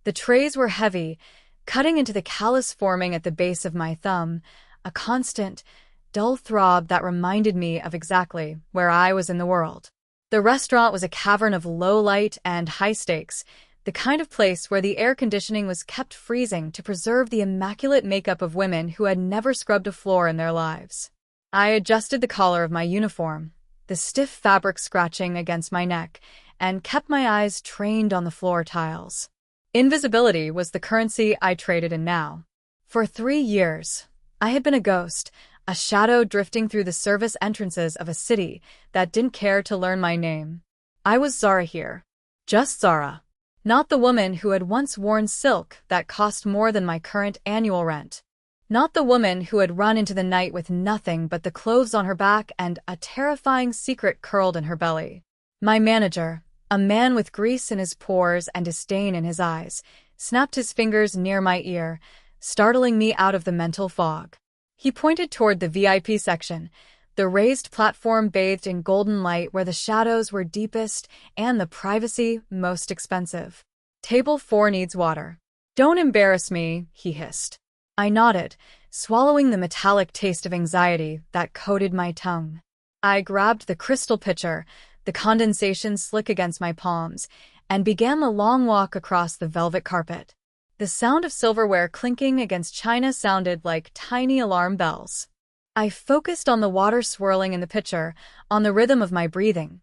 The trays were heavy, cutting into the callus forming at the base of my thumb, a constant, dull throb that reminded me of exactly where I was in the world. The restaurant was a cavern of low light and high stakes, the kind of place where the air conditioning was kept freezing to preserve the immaculate makeup of women who had never scrubbed a floor in their lives. I adjusted the collar of my uniform, the stiff fabric scratching against my neck, and kept my eyes trained on the floor tiles. Invisibility was the currency I traded in now. For 3 years, I had been a ghost, a shadow drifting through the service entrances of a city that didn't care to learn my name. I was Zara here. Just Zara. Not the woman who had once worn silk that cost more than my current annual rent. Not the woman who had run into the night with nothing but the clothes on her back and a terrifying secret curled in her belly. My manager, a man with grease in his pores and disdain in his eyes, snapped his fingers near my ear, startling me out of the mental fog. He pointed toward the VIP section, the raised platform bathed in golden light where the shadows were deepest and the privacy most expensive. "Table 4 needs water." "Don't embarrass me," he hissed. I nodded, swallowing the metallic taste of anxiety that coated my tongue. I grabbed the crystal pitcher, the condensation slick against my palms, and began the long walk across the velvet carpet. The sound of silverware clinking against china sounded like tiny alarm bells. I focused on the water swirling in the pitcher, on the rhythm of my breathing.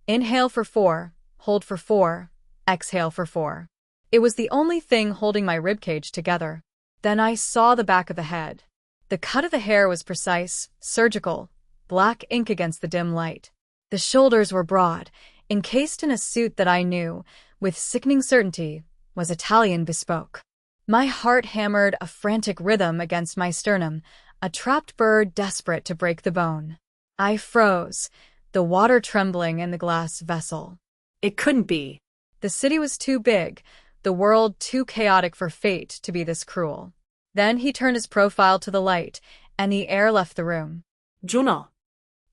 Inhale for 4, hold for 4, exhale for 4. It was the only thing holding my ribcage together. Then I saw the back of the head. The cut of the hair was precise, surgical, black ink against the dim light. The shoulders were broad, encased in a suit that I knew, with sickening certainty, was Italian bespoke. My heart hammered a frantic rhythm against my sternum, a trapped bird desperate to break the bone. I froze, the water trembling in the glass vessel. It couldn't be. The city was too big, the world too chaotic for fate to be this cruel. Then he turned his profile to the light, and the air left the room. "Jonah."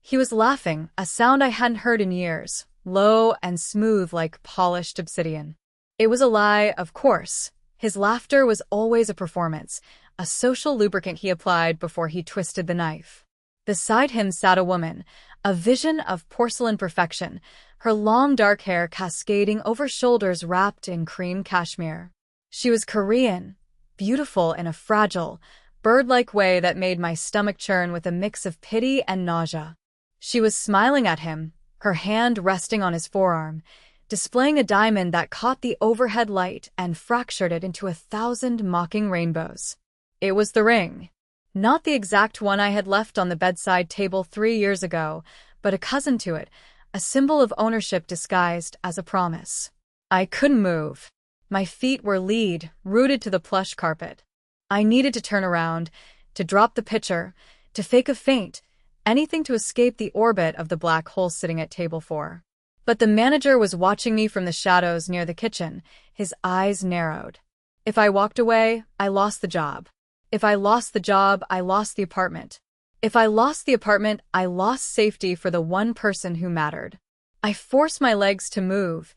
He was laughing, a sound I hadn't heard in years, low and smooth like polished obsidian. It was a lie, of course. His laughter was always a performance, a social lubricant he applied before he twisted the knife. Beside him sat a woman, a vision of porcelain perfection, her long dark hair cascading over shoulders wrapped in cream cashmere. She was Korean, beautiful in a fragile, bird-like way that made my stomach churn with a mix of pity and nausea. She was smiling at him, her hand resting on his forearm, displaying a diamond that caught the overhead light and fractured it into 1,000 mocking rainbows. It was the ring. Not the exact one I had left on the bedside table 3 years ago, but a cousin to it, a symbol of ownership disguised as a promise. I couldn't move. My feet were lead, rooted to the plush carpet. I needed to turn around, to drop the pitcher, to fake a faint, anything to escape the orbit of the black hole sitting at table 4. But the manager was watching me from the shadows near the kitchen, his eyes narrowed. If I walked away, I lost the job. If I lost the job, I lost the apartment. If I lost the apartment, I lost safety for the one person who mattered. I forced my legs to move,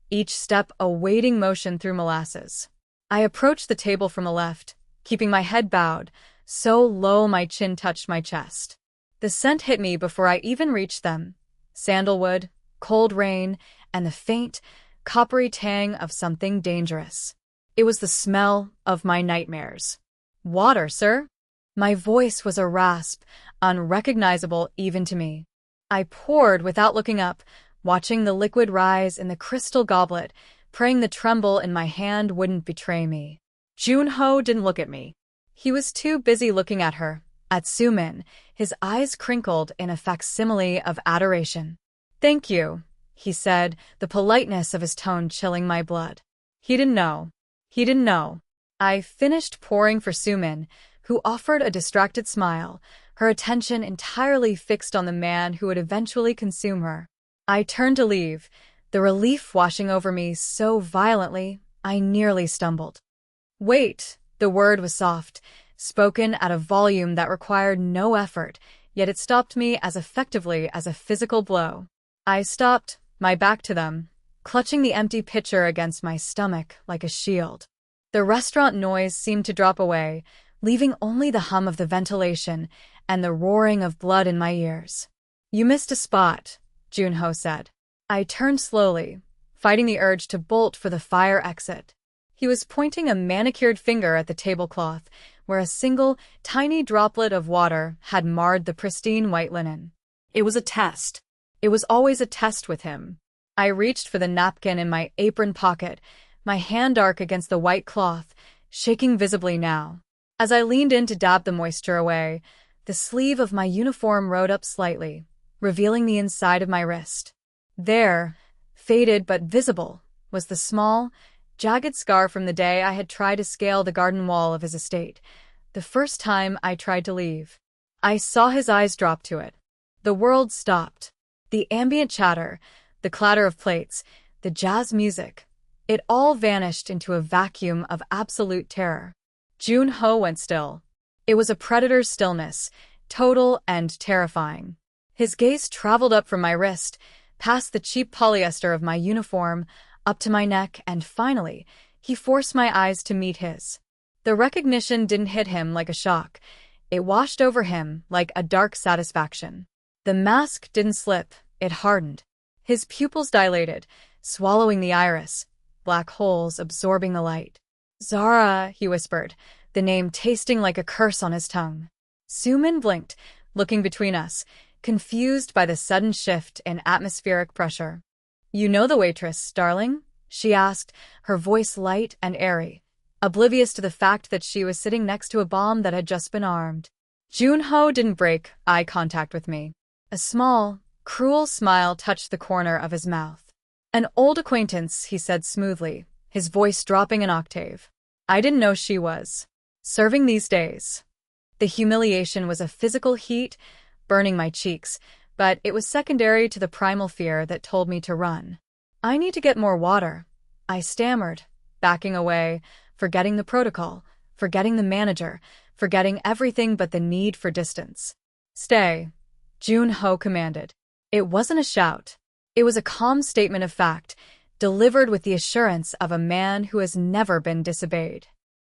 each step a wading motion through molasses. I approached the table from the left, keeping my head bowed, so low my chin touched my chest. The scent hit me before I even reached them. Sandalwood, cold rain, and the faint, coppery tang of something dangerous. It was the smell of my nightmares. "Water, sir?" My voice was a rasp, unrecognizable even to me. I poured without looking up, watching the liquid rise in the crystal goblet, praying the tremble in my hand wouldn't betray me. Junho didn't look at me. He was too busy looking at her, at Sumin, his eyes crinkled in a facsimile of adoration. "Thank you," he said, the politeness of his tone chilling my blood. He didn't know. He didn't know. I finished pouring for Sumin, who offered a distracted smile, her attention entirely fixed on the man who would eventually consume her. I turned to leave, the relief washing over me so violently I nearly stumbled. "Wait," the word was soft, spoken at a volume that required no effort, yet it stopped me as effectively as a physical blow. I stopped, my back to them, clutching the empty pitcher against my stomach like a shield. The restaurant noise seemed to drop away, leaving only the hum of the ventilation and the roaring of blood in my ears. "You missed a spot," Junho said. I turned slowly, fighting the urge to bolt for the fire exit. He was pointing a manicured finger at the tablecloth, where a single, tiny droplet of water had marred the pristine white linen. It was a test. It was always a test with him. I reached for the napkin in my apron pocket, my hand dark against the white cloth, shaking visibly now. As I leaned in to dab the moisture away, the sleeve of my uniform rode up slightly, revealing the inside of my wrist. There, faded but visible, was the small, jagged scar from the day I had tried to scale the garden wall of his estate, the first time I tried to leave. I saw his eyes drop to it. The world stopped. The ambient chatter, the clatter of plates, the jazz music, it all vanished into a vacuum of absolute terror. Junho went still. It was a predator's stillness, total and terrifying. His gaze traveled up from my wrist, past the cheap polyester of my uniform, up to my neck, and finally, he forced my eyes to meet his. The recognition didn't hit him like a shock. It washed over him like a dark satisfaction. The mask didn't slip, it hardened. His pupils dilated, swallowing the iris, black holes absorbing the light. "Zara," he whispered, the name tasting like a curse on his tongue. Sumin blinked, looking between us, confused by the sudden shift in atmospheric pressure. "You know the waitress, darling?" she asked, her voice light and airy, oblivious to the fact that she was sitting next to a bomb that had just been armed. Junho didn't break eye contact with me. A small, cruel smile touched the corner of his mouth. "An old acquaintance," he said smoothly, his voice dropping an octave. "I didn't know she was serving these days." The humiliation was a physical heat, burning my cheeks, but it was secondary to the primal fear that told me to run. "I need to get more water," I stammered, backing away, forgetting the protocol, forgetting the manager, forgetting everything but the need for distance. "Stay," Junho commanded. It wasn't a shout. It was a calm statement of fact, delivered with the assurance of a man who has never been disobeyed.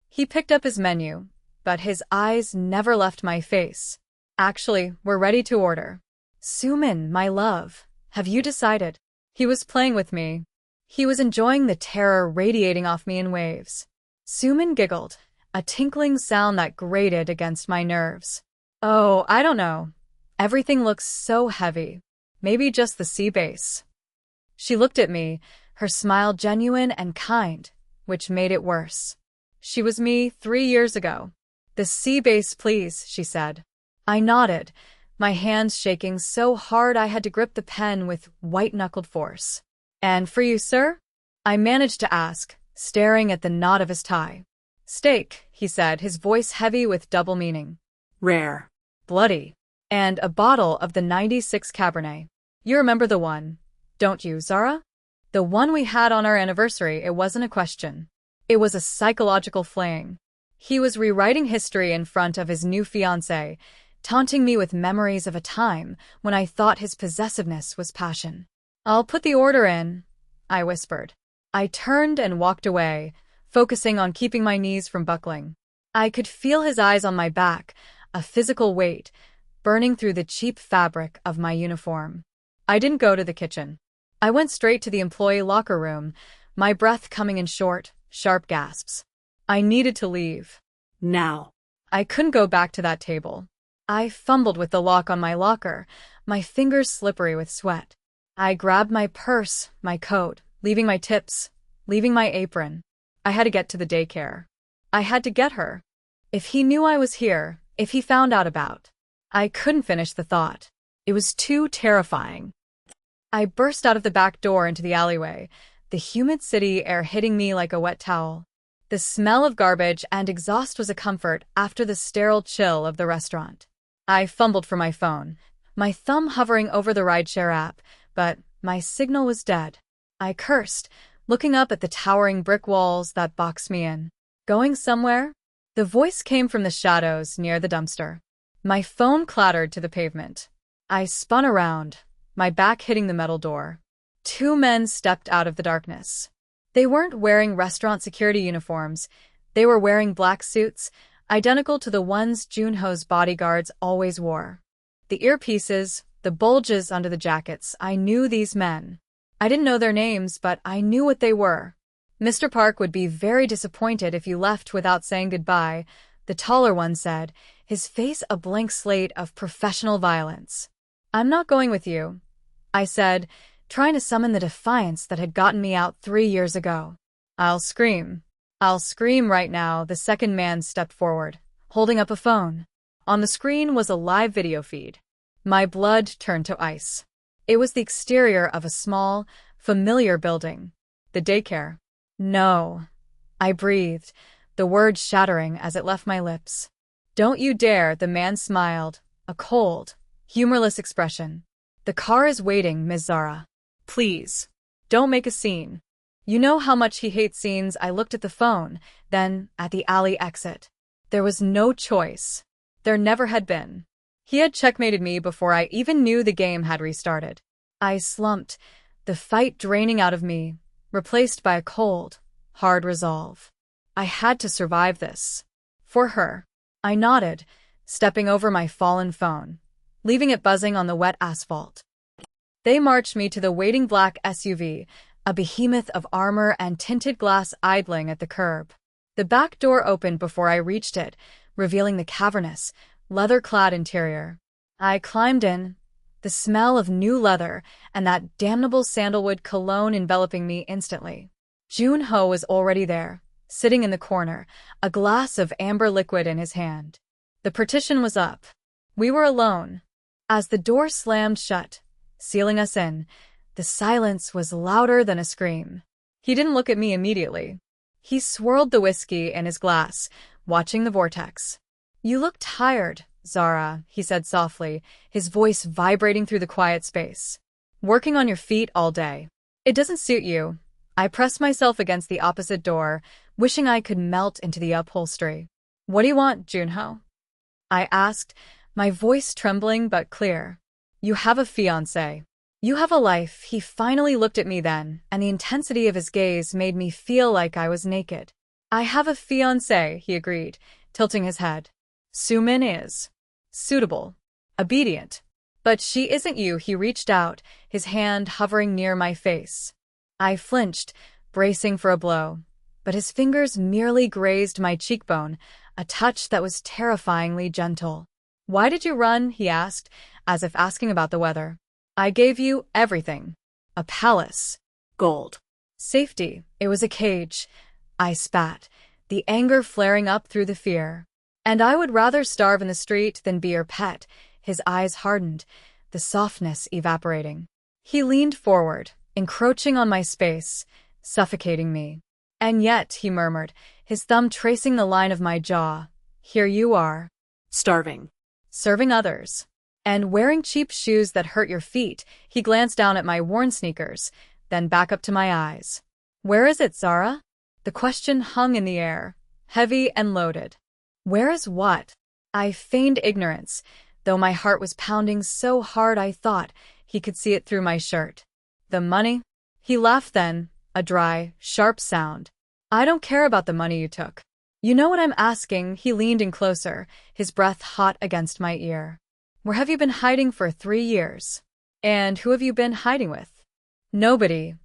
He picked up his menu, but his eyes never left my face. "Actually, we're ready to order." "Sumin, my love, have you decided?" He was playing with me. He was enjoying the terror radiating off me in waves. Sumin giggled, a tinkling sound that grated against my nerves. "Oh, I don't know. Everything looks so heavy. Maybe just the sea base." She looked at me, her smile genuine and kind, which made it worse. She was me 3 years ago. "The sea base, please," she said. I nodded, my hands shaking so hard I had to grip the pen with white-knuckled force. "And for you, sir?" I managed to ask, staring at the knot of his tie. "Steak," he said, his voice heavy with double meaning. "Rare. Bloody. And a bottle of the '96 Cabernet. You remember the one, don't you, Zara? The one we had on our anniversary." It wasn't a question. It was a psychological flaying. He was rewriting history in front of his new fiancée, taunting me with memories of a time when I thought his possessiveness was passion. "I'll put the order in," I whispered. I turned and walked away, focusing on keeping my knees from buckling. I could feel his eyes on my back, a physical weight, burning through the cheap fabric of my uniform. I didn't go to the kitchen. I went straight to the employee locker room, my breath coming in short, sharp gasps. I needed to leave. Now. I couldn't go back to that table. I fumbled with the lock on my locker, my fingers slippery with sweat. I grabbed my purse, my coat, leaving my tips, leaving my apron. I had to get to the daycare. I had to get her. If he knew I was here, if he found out about. I couldn't finish the thought. It was too terrifying. I burst out of the back door into the alleyway, the humid city air hitting me like a wet towel. The smell of garbage and exhaust was a comfort after the sterile chill of the restaurant. I fumbled for my phone, my thumb hovering over the rideshare app, but my signal was dead. I cursed, looking up at the towering brick walls that boxed me in. "Going somewhere?" The voice came from the shadows near the dumpster. My phone clattered to the pavement. I spun around, my back hitting the metal door. Two men stepped out of the darkness. They weren't wearing restaurant security uniforms. They were wearing black suits, identical to the ones Junho's bodyguards always wore. The earpieces, the bulges under the jackets, I knew these men. I didn't know their names, but I knew what they were. Mr. Park would be very disappointed if you left without saying goodbye, the taller one said, his face a blank slate of professional violence. I'm not going with you, I said, trying to summon the defiance that had gotten me out 3 years ago. I'll scream. I'll scream right now, the second man stepped forward, holding up a phone. On the screen was a live video feed. My blood turned to ice. It was the exterior of a small, familiar building. The daycare. No. I breathed, the word shattering as it left my lips. Don't you dare, the man smiled, a cold, humorless expression. The car is waiting, Ms. Zara. Please. Don't make a scene. You know how much he hates scenes. I looked at the phone, then at the alley exit. There was no choice. There never had been. He had checkmated me before I even knew the game had restarted. I slumped, the fight draining out of me, replaced by a cold, hard resolve. I had to survive this. For her. I nodded, stepping over my fallen phone, leaving it buzzing on the wet asphalt. They marched me to the waiting black SUV, a behemoth of armor and tinted glass idling at the curb. The back door opened before I reached it, revealing the cavernous, leather-clad interior. I climbed in, the smell of new leather and that damnable sandalwood cologne enveloping me instantly. Junho was already there, sitting in the corner, a glass of amber liquid in his hand. The partition was up. We were alone. As the door slammed shut, sealing us in, the silence was louder than a scream. He didn't look at me immediately. He swirled the whiskey in his glass, watching the vortex. You look tired, Zara, he said softly, his voice vibrating through the quiet space. Working on your feet all day. It doesn't suit you. I pressed myself against the opposite door, wishing I could melt into the upholstery. What do you want, Junho? I asked, my voice trembling but clear. You have a fiancé. You have a life. He finally looked at me then, and the intensity of his gaze made me feel like I was naked. I have a fiancé, he agreed, tilting his head. Sumin is suitable, obedient. But she isn't you. He reached out, his hand hovering near my face. I flinched, bracing for a blow, but his fingers merely grazed my cheekbone, a touch that was terrifyingly gentle. Why did you run? He asked, as if asking about the weather. I gave you everything. A palace. Gold. Safety. It was a cage. I spat, the anger flaring up through the fear. And I would rather starve in the street than be your pet. His eyes hardened, the softness evaporating. He leaned forward, encroaching on my space, suffocating me. And yet, he murmured, his thumb tracing the line of my jaw, here you are. Starving. Serving others. And wearing cheap shoes that hurt your feet. He glanced down at my worn sneakers, then back up to my eyes. Where is it, Zara? The question hung in the air, heavy and loaded. Where is what? I feigned ignorance, though my heart was pounding so hard I thought he could see it through my shirt. The money? He laughed then, a dry, sharp sound. I don't care about the money you took. You know what I'm asking? He leaned in closer, his breath hot against my ear. Where have you been hiding for 3 years? And who have you been hiding with? Nobody.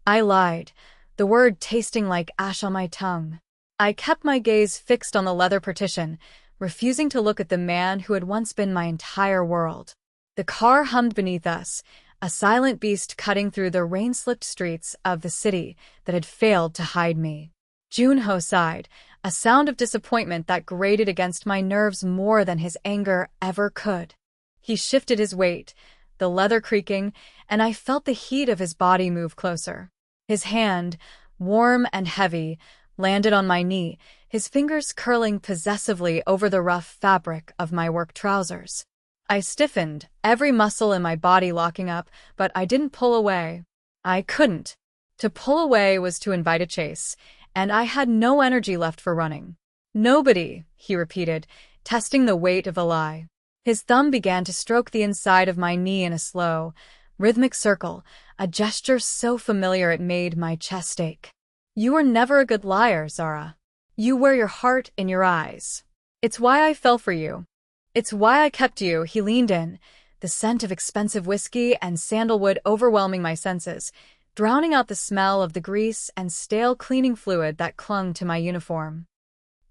I lied, the word tasting like ash on my tongue. I kept my gaze fixed on the leather partition, refusing to look at the man who had once been my entire world. The car hummed beneath us, a silent beast cutting through the rain-slicked streets of the city that had failed to hide me. Junho sighed, a sound of disappointment that grated against my nerves more than his anger ever could. He shifted his weight, the leather creaking, and I felt the heat of his body move closer. His hand, warm and heavy, landed on my knee, his fingers curling possessively over the rough fabric of my work trousers. I stiffened, every muscle in my body locking up, but I didn't pull away. I couldn't. To pull away was to invite a chase, and I had no energy left for running. Nobody, he repeated, testing the weight of a lie. His thumb began to stroke the inside of my knee in a slow, rhythmic circle, a gesture so familiar it made my chest ache. You were never a good liar, Zara. You wear your heart in your eyes. It's why I fell for you. It's why I kept you. He leaned in, the scent of expensive whiskey and sandalwood overwhelming my senses, drowning out the smell of the grease and stale cleaning fluid that clung to my uniform.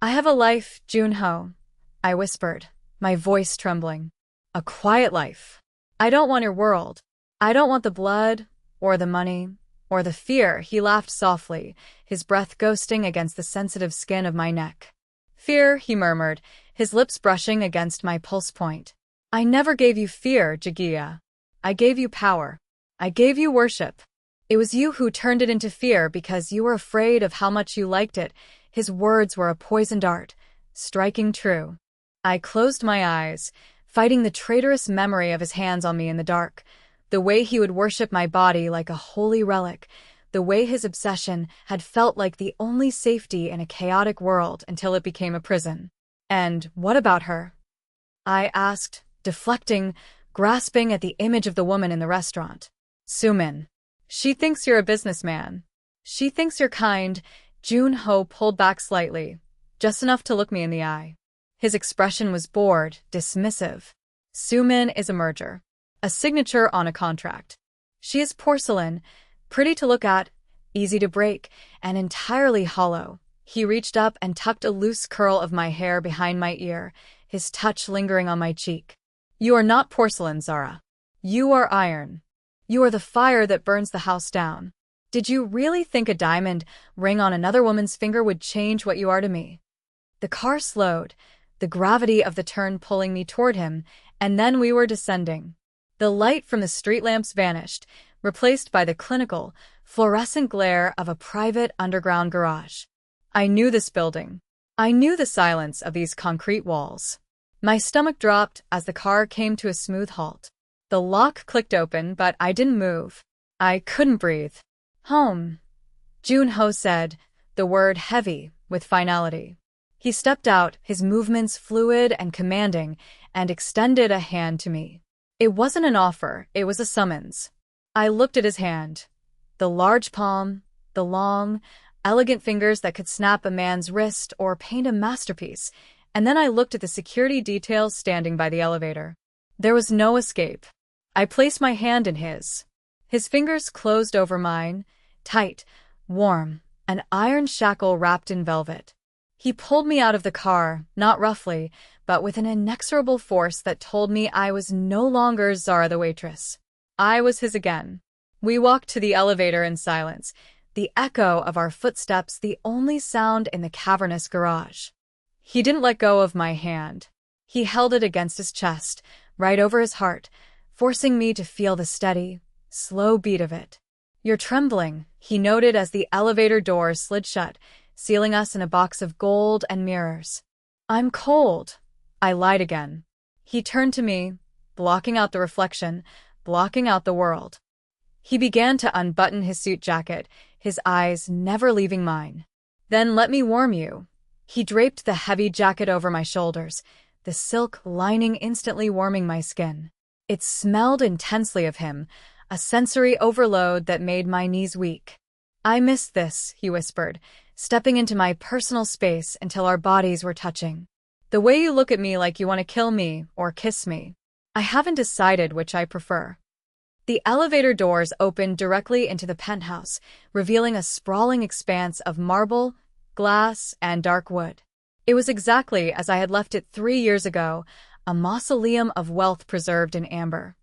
I have a life, Junho, I whispered, my voice trembling. A quiet life. I don't want your world. I don't want the blood, or the money, or the fear. He laughed softly, his breath ghosting against the sensitive skin of my neck. Fear, he murmured, his lips brushing against my pulse point. I never gave you fear, Jagia. I gave you power. I gave you worship. It was you who turned it into fear because you were afraid of how much you liked it. His words were a poisoned dart, striking true. I closed my eyes, fighting the traitorous memory of his hands on me in the dark, the way he would worship my body like a holy relic, the way his obsession had felt like the only safety in a chaotic world until it became a prison. And what about her? I asked, deflecting, grasping at the image of the woman in the restaurant. Sumin. She thinks you're a businessman. She thinks you're kind. Junho pulled back slightly, just enough to look me in the eye. His expression was bored, dismissive. Sumin is a merger. A signature on a contract. She is porcelain, pretty to look at, easy to break, and entirely hollow. He reached up and tucked a loose curl of my hair behind my ear, his touch lingering on my cheek. You are not porcelain, Zara. You are iron. You are the fire that burns the house down. Did you really think a diamond ring on another woman's finger would change what you are to me? The car slowed, the gravity of the turn pulling me toward him, and then we were descending. The light from the street lamps vanished, replaced by the clinical, fluorescent glare of a private underground garage. I knew this building. I knew the silence of these concrete walls. My stomach dropped as the car came to a smooth halt. The lock clicked open, but I didn't move. I couldn't breathe. Home, Junho said, the word heavy with finality. He stepped out, his movements fluid and commanding, and extended a hand to me. It wasn't an offer, it was a summons. I looked at his hand. The large palm, the long, elegant fingers that could snap a man's wrist or paint a masterpiece, and then I looked at the security details standing by the elevator. There was no escape. I placed my hand in his. His fingers closed over mine, tight, warm, an iron shackle wrapped in velvet. He pulled me out of the car, not roughly, but with an inexorable force that told me I was no longer Zara the waitress. I was his again. We walked to the elevator in silence, the echo of our footsteps the only sound in the cavernous garage. He didn't let go of my hand. He held it against his chest, right over his heart, forcing me to feel the steady, slow beat of it. You're trembling, he noted as the elevator doors slid shut, sealing us in a box of gold and mirrors. I'm cold, I lied again. He turned to me, blocking out the reflection, blocking out the world. He began to unbutton his suit jacket, his eyes never leaving mine. Then let me warm you. He draped the heavy jacket over my shoulders, the silk lining instantly warming my skin. It smelled intensely of him, a sensory overload that made my knees weak. I missed this, he whispered, stepping into my personal space until our bodies were touching. The way you look at me like you want to kill me or kiss me. I haven't decided which I prefer. The elevator doors opened directly into the penthouse, revealing a sprawling expanse of marble, glass, and dark wood. It was exactly as I had left it 3 years ago, a mausoleum of wealth preserved in amber.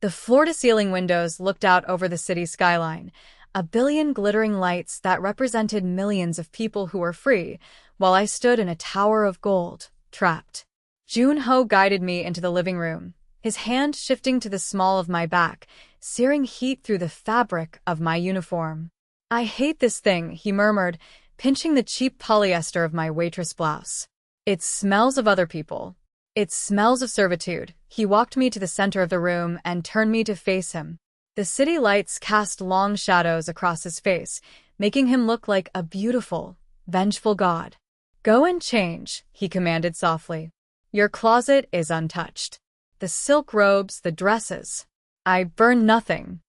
The floor-to-ceiling windows looked out over the city skyline, a billion glittering lights that represented millions of people who were free, while I stood in a tower of gold, trapped. Junho guided me into the living room, his hand shifting to the small of my back, searing heat through the fabric of my uniform. I hate this thing, he murmured, pinching the cheap polyester of my waitress blouse. It smells of other people. It smells of servitude. He walked me to the center of the room and turned me to face him. The city lights cast long shadows across his face, making him look like a beautiful, vengeful god. Go and change, he commanded softly. Your closet is untouched. The silk robes, the dresses. I burn nothing.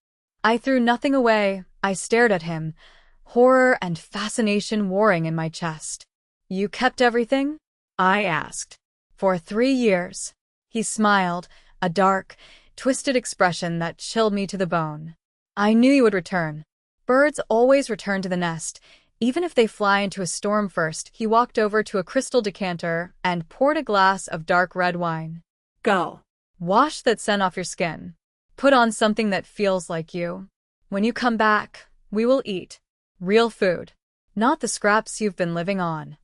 I threw nothing away. I stared at him, horror and fascination warring in my chest. You kept everything? I asked. For 3 years. He smiled, a dark, twisted expression that chilled me to the bone. I knew you would return. Birds always return to the nest, even if they fly into a storm first. He walked over to a crystal decanter and poured a glass of dark red wine. Go. Wash that scent off your skin. Put on something that feels like you. When you come back, we will eat. Real food. Not the scraps you've been living on.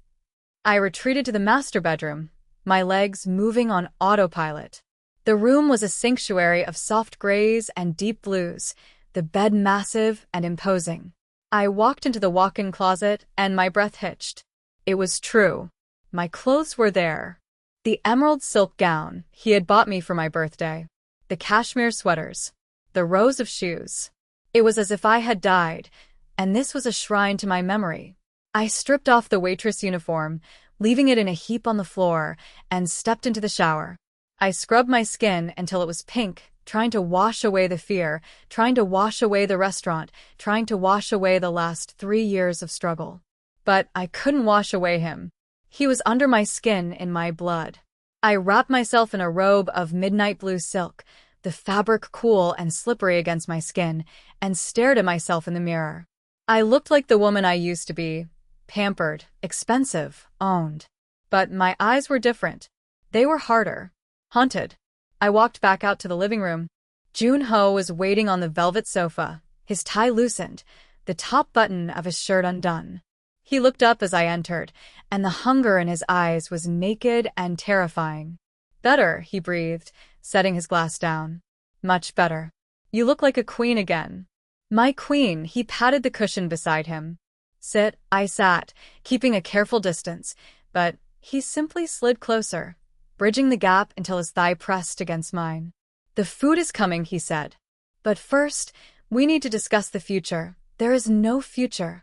I retreated to the master bedroom, my legs moving on autopilot. The room was a sanctuary of soft grays and deep blues, the bed massive and imposing. I walked into the walk-in closet and my breath hitched. It was true. My clothes were there. The emerald silk gown he had bought me for my birthday. The cashmere sweaters. The rows of shoes. It was as if I had died, and this was a shrine to my memory. I stripped off the waitress uniform, leaving it in a heap on the floor, and stepped into the shower. I scrubbed my skin until it was pink, trying to wash away the fear, trying to wash away the restaurant, trying to wash away the last 3 years of struggle. But I couldn't wash away him. He was under my skin, in my blood. I wrapped myself in a robe of midnight blue silk, the fabric cool and slippery against my skin, and stared at myself in the mirror. I looked like the woman I used to be, pampered, expensive, owned. But my eyes were different. They were harder. Haunted. I walked back out to the living room. Junho was waiting on the velvet sofa, his tie loosened, the top button of his shirt undone. He looked up as I entered, and the hunger in his eyes was naked and terrifying. Better, he breathed, setting his glass down. Much better. You look like a queen again. My queen, he patted the cushion beside him. Sit, I sat, keeping a careful distance, but he simply slid closer, bridging the gap until his thigh pressed against mine. The food is coming, he said. But first, we need to discuss the future. There is no future,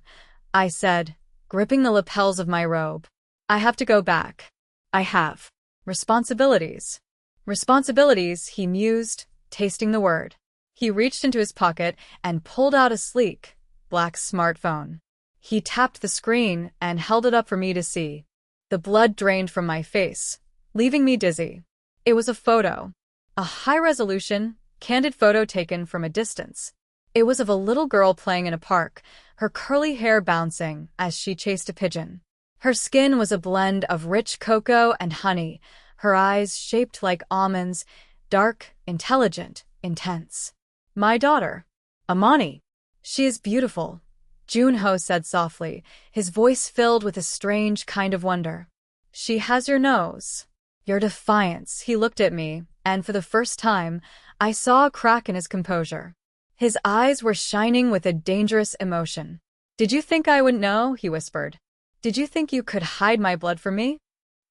I said, gripping the lapels of my robe. I have to go back. I have. Responsibilities. Responsibilities, he mused, tasting the word. He reached into his pocket and pulled out a sleek, black smartphone. He tapped the screen and held it up for me to see. The blood drained from my face, leaving me dizzy. It was a photo. A high-resolution, candid photo taken from a distance. It was of a little girl playing in a park, her curly hair bouncing as she chased a pigeon. Her skin was a blend of rich cocoa and honey, her eyes shaped like almonds, dark, intelligent, intense. My daughter, Amani. She is beautiful, Junho said softly, his voice filled with a strange kind of wonder. She has your nose. Your defiance. He looked at me, and for the first time, I saw a crack in his composure. His eyes were shining with a dangerous emotion. Did you think I wouldn't know? He whispered. Did you think you could hide my blood from me?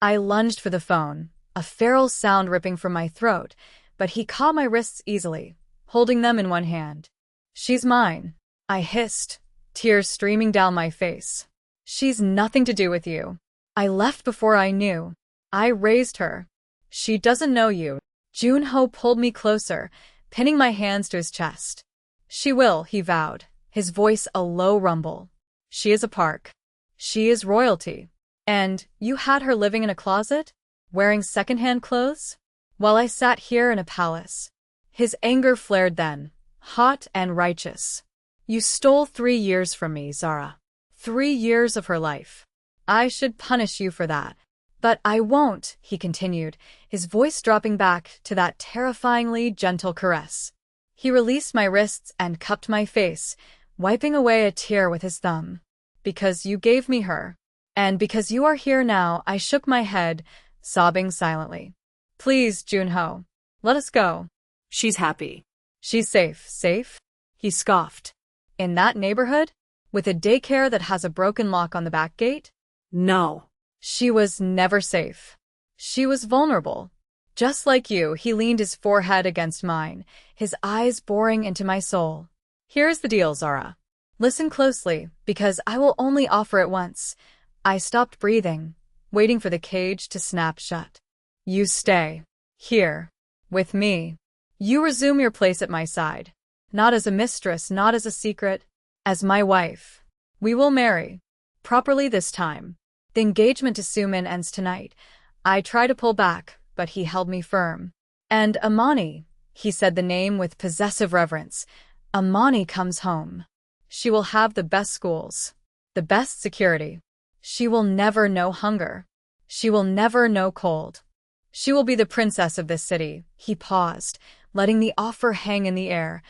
I lunged for the phone, a feral sound ripping from my throat, but he caught my wrists easily, holding them in one hand. She's mine, I hissed, tears streaming down my face. She's nothing to do with you. I left before I knew. I raised her. She doesn't know you. Junho pulled me closer, pinning my hands to his chest. She will, he vowed, his voice a low rumble. She is a park. She is royalty. And you had her living in a closet? Wearing secondhand clothes? While I sat here in a palace. His anger flared then, hot and righteous. You stole 3 years from me, Zara. 3 years of her life. I should punish you for that. But I won't, he continued, his voice dropping back to that terrifyingly gentle caress. He released my wrists and cupped my face, wiping away a tear with his thumb. Because you gave me her. And because you are here now, I shook my head, sobbing silently. Please, Junho. Let us go. She's happy. She's safe. Safe? He scoffed. In that neighborhood? With a daycare that has a broken lock on the back gate? No. She was never safe. She was vulnerable. Just like you, he leaned his forehead against mine, his eyes boring into my soul. Here's the deal, Zara. Listen closely, because I will only offer it once. I stopped breathing, waiting for the cage to snap shut. You stay. Here. With me. You resume your place at my side. Not as a mistress, not as a secret. As my wife. We will marry. Properly this time. The engagement to Suman ends tonight. I try to pull back, but he held me firm. And Amani, he said the name with possessive reverence. Amani comes home. She will have the best schools. The best security. She will never know hunger. She will never know cold. She will be the princess of this city. He paused, letting the offer hang in the air,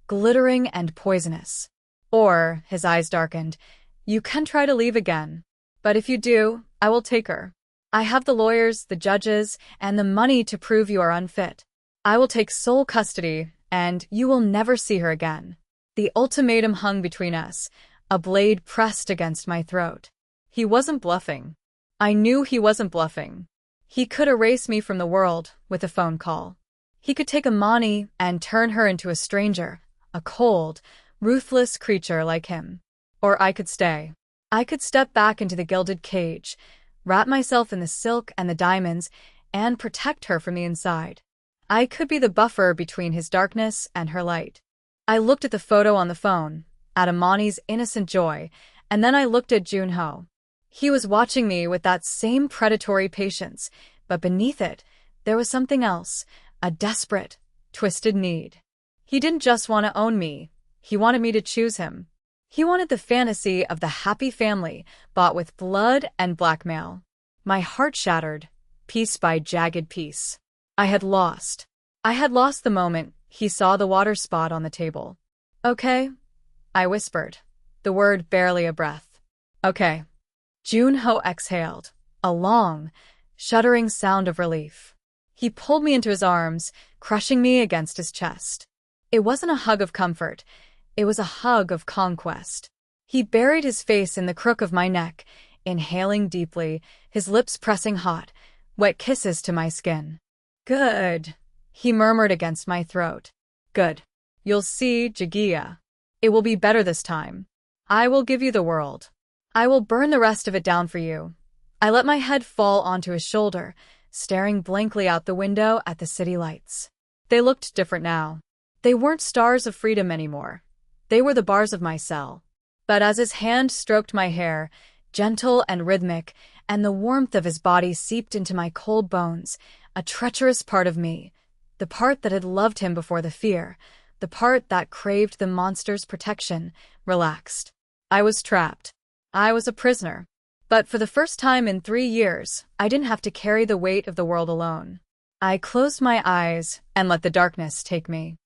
glittering and poisonous. Or, his eyes darkened, you can try to leave again. But if you do, I will take her. I have the lawyers, the judges, and the money to prove you are unfit. I will take sole custody, and you will never see her again. The ultimatum hung between us, a blade pressed against my throat. He wasn't bluffing. I knew he wasn't bluffing. He could erase me from the world with a phone call. He could take Amani and turn her into a stranger, a cold, ruthless creature like him. Or I could stay. I could step back into the gilded cage, wrap myself in the silk and the diamonds, and protect her from the inside. I could be the buffer between his darkness and her light. I looked at the photo on the phone, at Amani's innocent joy, and then I looked at Junho. He was watching me with that same predatory patience, but beneath it, there was something else, a desperate, twisted need. He didn't just want to own me, he wanted me to choose him. He wanted the fantasy of the happy family, bought with blood and blackmail. My heart shattered, piece by jagged piece. I had lost. I had lost the moment he saw the water spot on the table. Okay, I whispered, the word barely a breath. Okay. Junho exhaled, a long, shuddering sound of relief. He pulled me into his arms, crushing me against his chest. It wasn't a hug of comfort. It was a hug of conquest. He buried his face in the crook of my neck, inhaling deeply, his lips pressing hot, wet kisses to my skin. Good, he murmured against my throat. Good. You'll see, Jagia. It will be better this time. I will give you the world. I will burn the rest of it down for you. I let my head fall onto his shoulder, staring blankly out the window at the city lights. They looked different now. They weren't stars of freedom anymore. They were the bars of my cell. But as his hand stroked my hair, gentle and rhythmic, and the warmth of his body seeped into my cold bones, a treacherous part of me, the part that had loved him before the fear, the part that craved the monster's protection, relaxed. I was trapped. I was a prisoner. But for the first time in 3 years, I didn't have to carry the weight of the world alone. I closed my eyes and let the darkness take me.